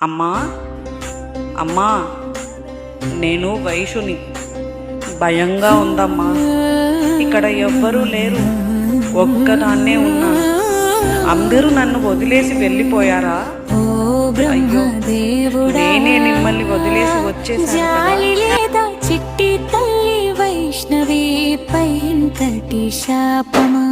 అమ్మా అమ్మా, నేను వైషుని. భయంగా ఉందమ్మా. ఇక్కడ ఎవ్వరూ లేరు, ఒక్కదాన్నే ఉన్నాను. అందరూ నన్ను వదిలేసి వెళ్ళిపోయారా? అయ్యో, నేనే మిమ్మల్ని వదిలేసి వచ్చేసాను. చిట్టి తల్లి వైష్ణవి పైంతటి శాపమా?